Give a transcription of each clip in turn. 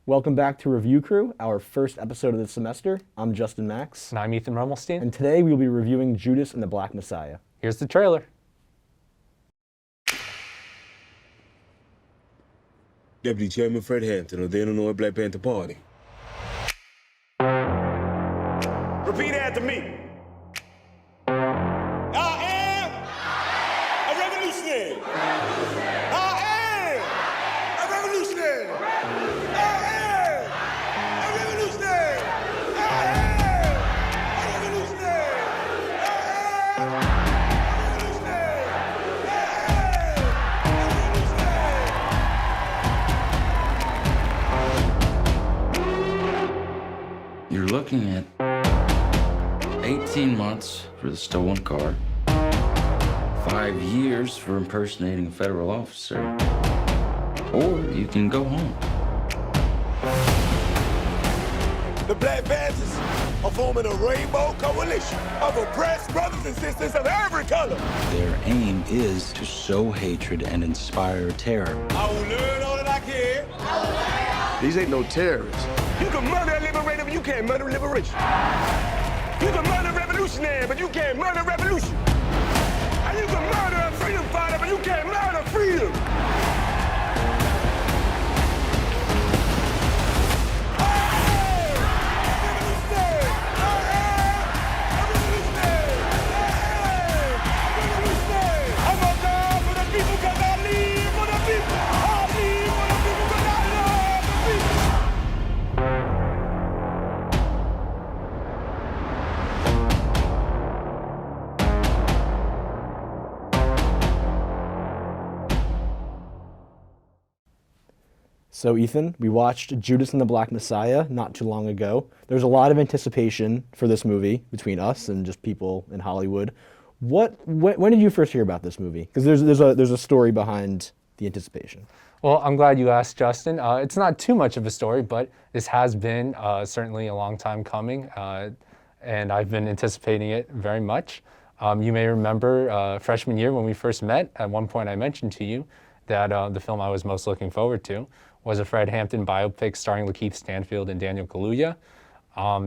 Welcome back to Review Crew, our first episode of the semester. I'm Justin Max. And I'm Ethan Mermelstein. And today we'll be reviewing Judas and the Black Messiah. Here's the trailer. Deputy Chairman Fred Hampton of the Illinois Black Panther Party. Repeat after me. I am a revolutionary. I am a revolutionary. I am a revolutionary. I am a revolutionary. I am a revolutionary. You're looking at 18 months for the stolen car, 5 years for impersonating a federal officer, or you can go home. The Black Panthers are forming a rainbow coalition of oppressed brothers and sisters of every color. Their aim is to sow hatred and inspire terror. I will learn all that I can. These ain't no terrorists. You can murder a liberator, but you can't murder liberation. You can murder a revolutionary, but you can't murder revolution. And you can murder a freedom fighter, but you can't murder freedom. So Ethan, we watched Judas and the Black Messiah not too long ago. There's a lot of anticipation for this movie between us and just people in Hollywood. When did you first hear about this movie? Because there's a story behind the anticipation. Well, I'm glad you asked, Justin. It's not too much of a story, but this has been certainly a long time coming, and I've been anticipating it very much. You may remember freshman year when we first met, at one point I mentioned to you that the film I was most looking forward to was a Fred Hampton biopic starring Lakeith Stanfield and Daniel Kaluuya.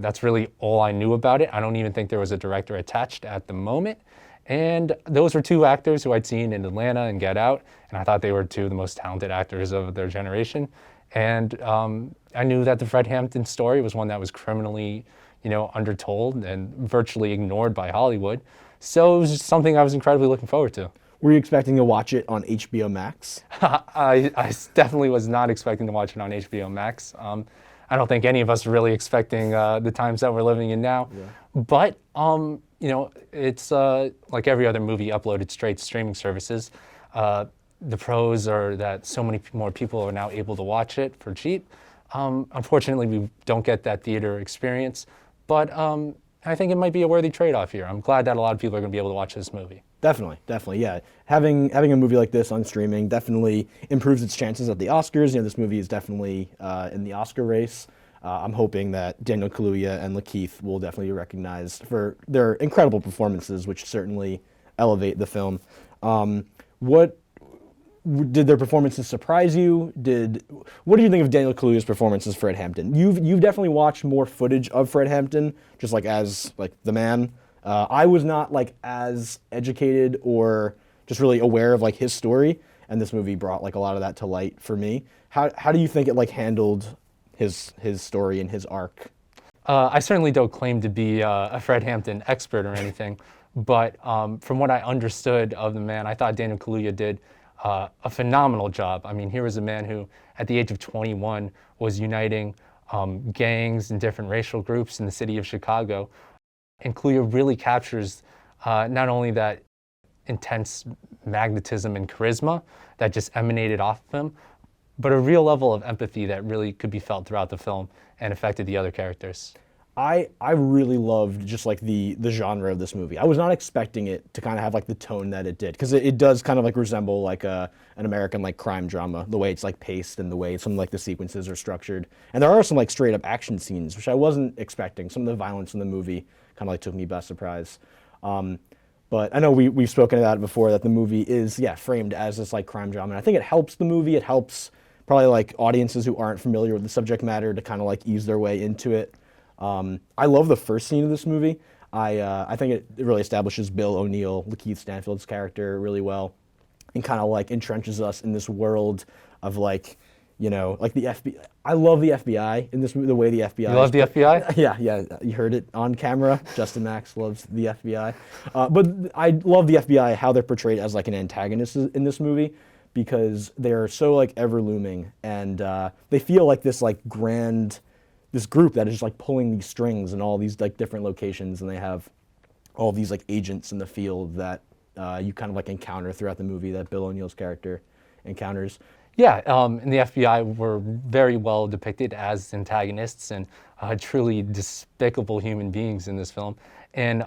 That's really all I knew about it. I don't even think there was a director attached at the moment. And those were two actors who I'd seen in Atlanta and Get Out, and I thought they were two of the most talented actors of their generation. And I knew that the Fred Hampton story was one that was criminally, undertold and virtually ignored by Hollywood. So it was just something I was incredibly looking forward to. Were you expecting to watch it on HBOMax? I definitely was not expecting to watch it on HBOMax. I don't think any of us are really expecting the times that we're living in now. Yeah. But, it's like every other movie uploaded straight to streaming services. The pros are that so many more people are now able to watch it for cheap. Unfortunately, we don't get that theater experience. But I think it might be a worthy trade-off here. I'm glad that a lot of people are going to be able to watch this movie. Definitely, yeah. Having a movie like this on streaming definitely improves its chances at the Oscars. This movie is definitely in the Oscar race. I'm hoping that Daniel Kaluuya and Lakeith will definitely be recognized for their incredible performances, which certainly elevate the film. What did their performances surprise you? What do you think of Daniel Kaluuya's performance as Fred Hampton? You've definitely watched more footage of Fred Hampton, just as the man. I was not as educated or just really aware of his story, and this movie brought a lot of that to light for me. How do you think it handled his story and his arc? I certainly don't claim to be a Fred Hampton expert or anything, but from what I understood of the man, I thought Daniel Kaluuya did a phenomenal job. I mean, here was a man who, at the age of 21, was uniting gangs and different racial groups in the city of Chicago. And Kaluuya really captures not only that intense magnetism and charisma that just emanated off of him, but a real level of empathy that really could be felt throughout the film and affected the other characters. I really loved just the genre of this movie. I was not expecting it to kind of have the tone that it did, because it does kind of resemble an American crime drama, the way it's paced and the way some the sequences are structured. And there are some straight up action scenes, which I wasn't expecting. Some of the violence in the movie kind of took me by surprise. But I know we've spoken about it before, that the movie is framed as this crime drama. And I think it helps the movie. It helps probably like audiences who aren't familiar with the subject matter to kind of like ease their way into it. I love the first scene of this movie. I think it really establishes Bill O'Neill, Lakeith Stanfield's character, really well, and kind of like entrenches us in this world of like, you know, like the FBI. I love the FBI in this movie, the way the FBI. You love the FBI? Yeah, you heard it on camera. Justin Max loves the FBI. But I love the FBI, how they're portrayed as like an antagonist in this movie, because they're so like ever looming, and they feel like this like grand, this group that is just like pulling these strings in all these like different locations, and they have all these like agents in the field that you kind of like encounter throughout the movie, that Bill O'Neill's character encounters. Yeah, and the FBI were very well depicted as antagonists and truly despicable human beings in this film. And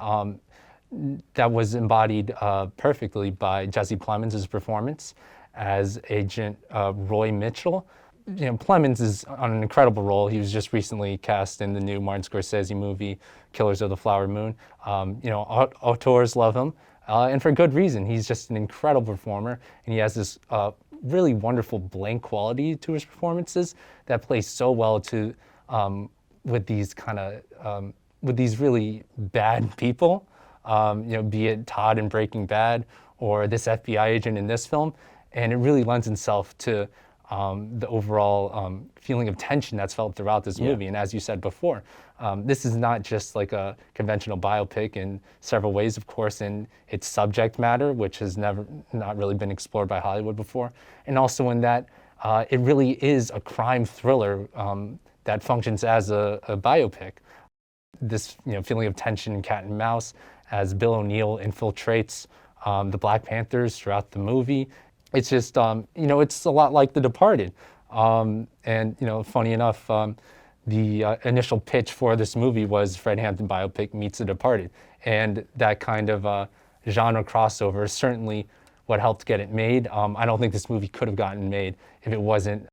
that was embodied perfectly by Jesse Plemons' performance as Agent Roy Mitchell. You know, Plemons is on an incredible role. He was just recently cast in the new Martin Scorsese movie, Killers of the Flower Moon. You know, auteurs love him, and for good reason. He's just an incredible performer, and he has this really wonderful blank quality to his performances that plays so well to with these kind of with these really bad people, you know, be it Todd in Breaking Bad or this FBI agent in this film, and it really lends itself to the overall feeling of tension that's felt throughout this movie. And as you said before, this is not just like a conventional biopic in several ways, of course, in its subject matter, which has not really been explored by Hollywood before, and also in that it really is a crime thriller that functions as a biopic. This, you know, feeling of tension and cat and mouse as Bill O'Neill infiltrates the Black Panthers throughout the movie. It's just, you know, it's a lot like The Departed. And, you know, funny enough, the initial pitch for this movie was Fred Hampton biopic meets The Departed. And that kind of genre crossover is certainly what helped get it made. I don't think this movie could have gotten made if it wasn't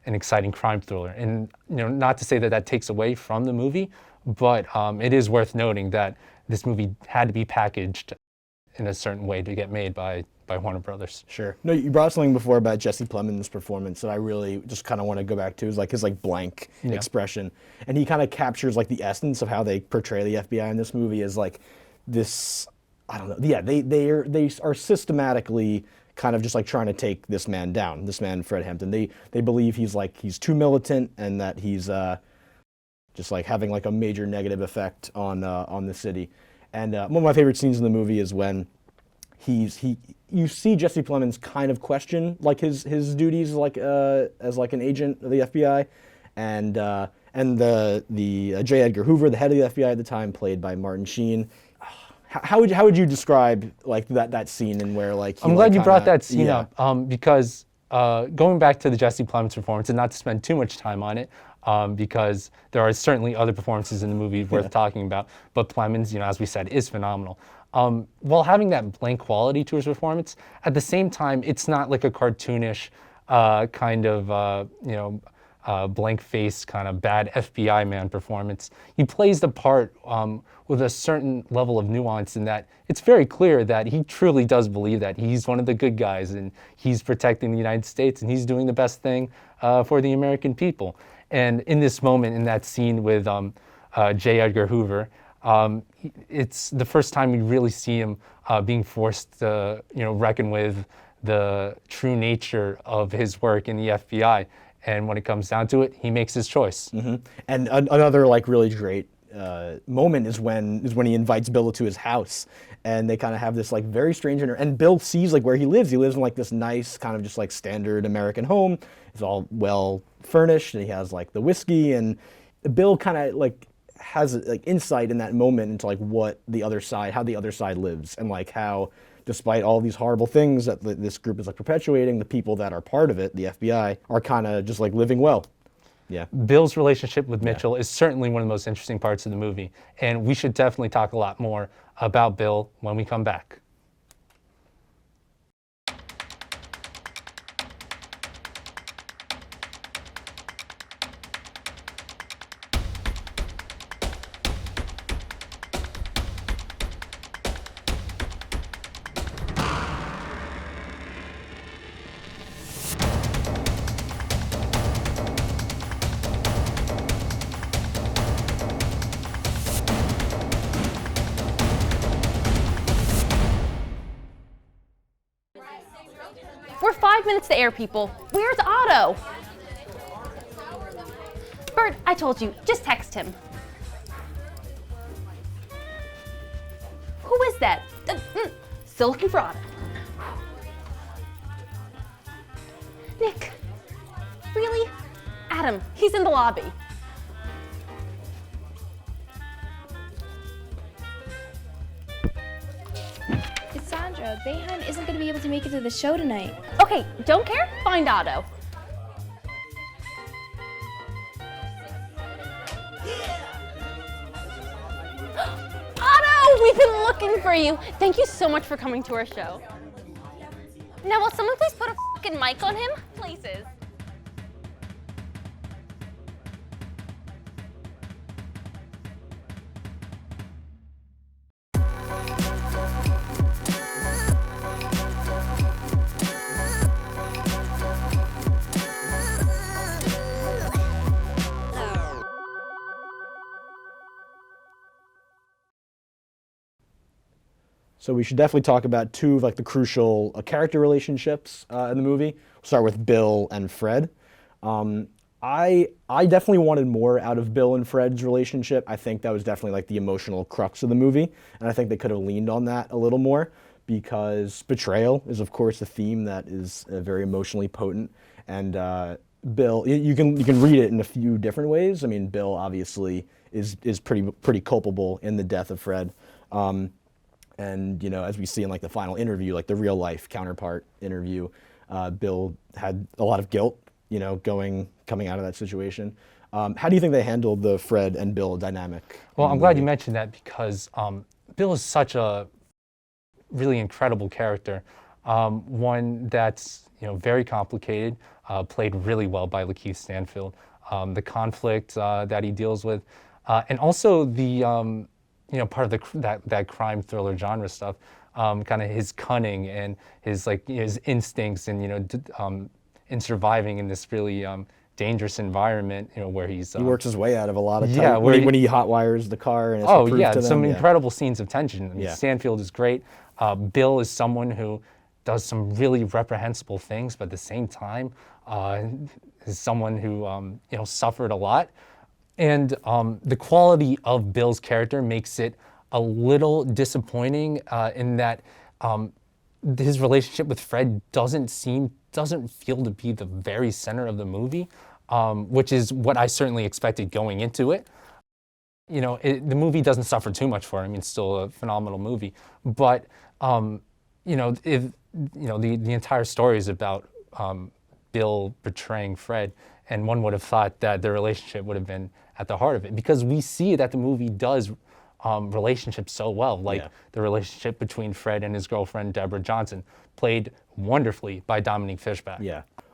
an exciting crime thriller. And, you know, not to say that that takes away from the movie, but it is worth noting that this movie had to be packaged in a certain way to get made by Warner Brothers. Sure. No, you brought something before about Jesse Plemons' performance that I really just kind of want to go back to, is like his like blank expression. And he kind of captures like the essence of how they portray the FBI in this movie as like this, I don't know. Yeah, they are systematically kind of just like trying to take this man down, this man Fred Hampton. They believe he's too militant and that he's just like having like a major negative effect on the city. And one of my favorite scenes in the movie is when you see Jesse Plemons kind of question like his duties like as like an agent of the FBI, and the J. Edgar Hoover, the head of the FBI at the time, played by Martin Sheen. How would you describe like that scene, and where like I'm glad you brought that scene up because going back to the Jesse Plemons performance, and not to spend too much time on it, because there are certainly other performances in the movie worth talking about, but Plemons, you know, as we said, is phenomenal. While having that blank quality to his performance, at the same time, it's not like a cartoonish kind of, you know, blank face kind of bad FBI man performance. He plays the part with a certain level of nuance in that it's very clear that he truly does believe that he's one of the good guys and he's protecting the United States and he's doing the best thing for the American people. And in this moment, in that scene with J. Edgar Hoover, it's the first time we really see him being forced to, you know, reckon with the true nature of his work in the FBI. And when it comes down to it, he makes his choice. Mm-hmm. And another like really great moment is when he invites Bill to his house, and they kind of have this like very strange and Bill sees like where he lives. He lives in like this nice kind of just like standard American home. It's all well furnished, and he has like the whiskey, and Bill kind of like has like insight in that moment into like how the other side lives, and like how, despite all these horrible things that this group is like perpetuating, the people that are part of it, the FBI, are kind of just like living well. Yeah. Bill's relationship with Mitchell is certainly one of the most interesting parts of the movie, and we should definitely talk a lot more about Bill when we come back. 5 minutes to air, people. Where's Otto? Bert, I told you, just text him. Who is that? Still looking for Otto. Nick, really? Adam, he's in the lobby. It's Sandra. Bayhan isn't going to be able to make it to the show tonight. Okay, don't care? Find Otto. Otto, we've been looking for you. Thank you so much for coming to our show. Now, will someone please put a fucking mic on him? Places. So we should definitely talk about two of like the crucial character relationships in the movie. We'll start with Bill and Fred. I definitely wanted more out of Bill and Fred's relationship. I think that was definitely like the emotional crux of the movie, and I think they could have leaned on that a little more, because betrayal is of course a theme that is very emotionally potent. And Bill, you can read it in a few different ways. I mean, Bill obviously is pretty culpable in the death of Fred. And, you know, as we see in like the final interview, like the real life counterpart interview, Bill had a lot of guilt, you know, coming out of that situation. How do you think they handled the Fred and Bill dynamic? Well, I'm glad you mentioned that, because Bill is such a really incredible character. One that's, you know, very complicated, played really well by Lakeith Stanfield. The conflict that he deals with, and also the you know, part of that crime thriller genre stuff, kind of his cunning and his like his instincts, and you know, in surviving in this really dangerous environment, you know, where he works his way out of a lot of time. Yeah, when he hotwires the car and has to prove to them. Some incredible scenes of tension. I mean, Yeah. Stanfield is great. Bill is someone who does some really reprehensible things, but at the same time, is someone who you know, suffered a lot. And the quality of Bill's character makes it a little disappointing in that his relationship with Fred doesn't feel to be the very center of the movie, which is what I certainly expected going into it. You know, the movie doesn't suffer too much for it. I mean, it's still a phenomenal movie, but you know, if you know, the entire story is about Bill betraying Fred, and one would have thought that their relationship would have been at the heart of it, because we see that the movie does relationships so well, like the relationship between Fred and his girlfriend Deborah Johnson, played wonderfully by Dominique Fishback.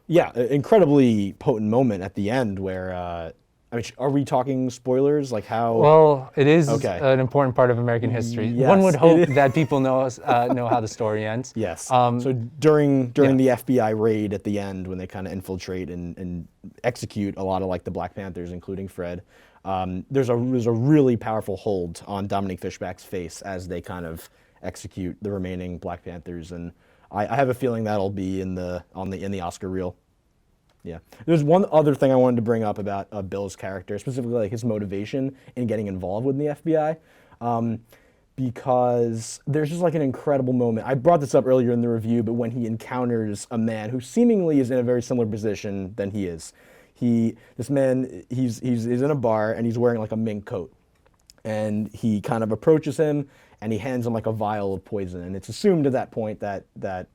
Yeah, incredibly potent moment at the end where. I mean, are we talking spoilers? Like how? Well, it is an important part of American history. Yes, one would hope that people know how the story ends. Yes. So during the FBI raid at the end, when they kind of infiltrate and execute a lot of like the Black Panthers, including Fred, there's a really powerful hold on Dominique Fishback's face as they kind of execute the remaining Black Panthers, and I have a feeling that'll be in the Oscar reel. Yeah. There's one other thing I wanted to bring up about Bill's character, specifically like his motivation in getting involved with the FBI, because there's just like an incredible moment. I brought this up earlier in the review, but when he encounters a man who seemingly is in a very similar position than he is. This man, he's in a bar and he's wearing like a mink coat, and he kind of approaches him and he hands him like a vial of poison, and it's assumed at that point that the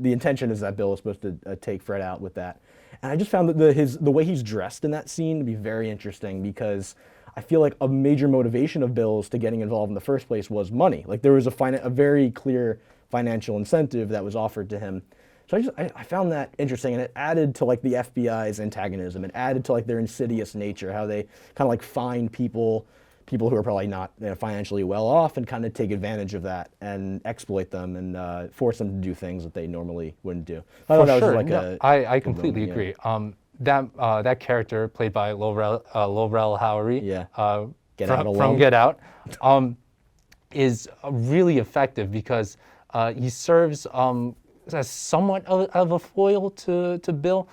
intention is that Bill is supposed to take Fred out with that. And I just found that the way he's dressed in that scene to be very interesting, because I feel like a major motivation of Bill's to getting involved in the first place was money. Like there was a very clear financial incentive that was offered to him. So I found that interesting, and it added to like the FBI's antagonism. It added to like their insidious nature, how they kind of like find people who are probably not financially well off and kind of take advantage of that and exploit them and force them to do things that they normally wouldn't do. I thought that was like I completely agree. That character played by Laurel Howery, from Get Out, is really effective because he serves as somewhat of a foil to Bill,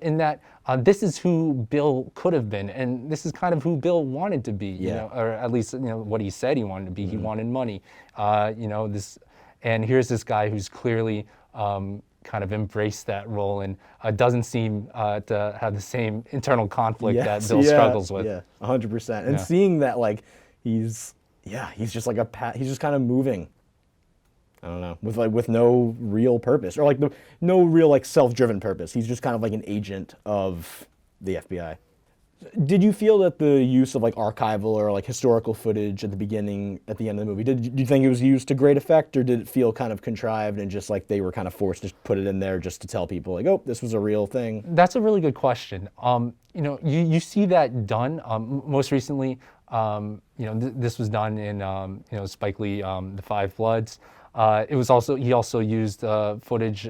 in that this is who Bill could have been, and this is kind of who Bill wanted to be, you know, or at least what he said he wanted to be. He wanted money, and here's this guy who's clearly kind of embraced that role and doesn't seem to have the same internal conflict that Bill struggles with. Yeah, 100%. And seeing that, like, he's just like he's just kind of moving. I don't know, with no real purpose, or like no real like self-driven purpose. He's just kind of like an agent of the FBI. Did you feel that the use of like archival or like historical footage at the beginning, at the end of the movie, do you think it was used to great effect, or did it feel kind of contrived and just like they were kind of forced to put it in there just to tell people like, oh, this was a real thing? That's a really good question. You see that done most recently. This was done in Spike Lee, The Five Bloods. He also used footage,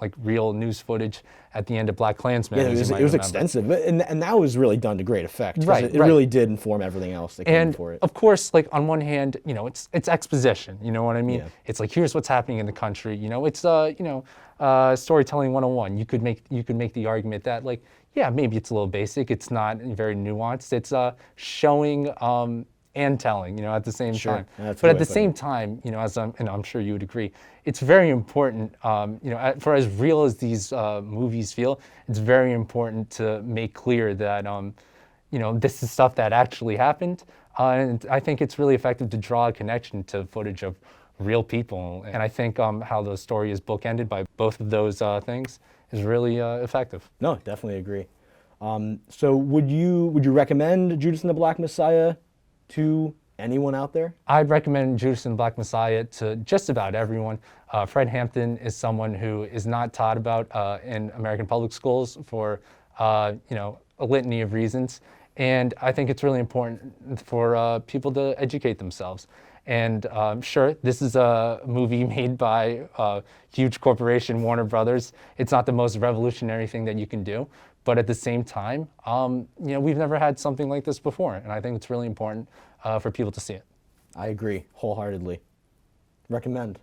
like real news footage at the end of Black Klansman. Yeah, it was extensive, and that was really done to great effect. Right, it really did inform everything else that came before it. Of course, like on one hand, it's exposition. You know what I mean? Yeah. It's like, here's what's happening in the country. It's storytelling 101. You could make the argument that, like, yeah, maybe it's a little basic. It's not very nuanced. It's showing and telling, at the same time. But at the same time, as I'm sure you would agree, it's very important, for as real as these movies feel, it's very important to make clear that, this is stuff that actually happened. And I think it's really effective to draw a connection to footage of real people. And I think how the story is bookended by both of those things is really effective. No, definitely agree. So would you recommend Judas and the Black Messiah to anyone out there? I'd recommend Judas and the Black Messiah to just about everyone. Fred Hampton is someone who is not taught about in American public schools for a litany of reasons, and I think it's really important for people to educate themselves. And sure, this is a movie made by a huge corporation, Warner Brothers. It's not the most revolutionary thing that you can do, but at the same time, we've never had something like this before, and I think it's really important for people to see it. I agree wholeheartedly. Recommend.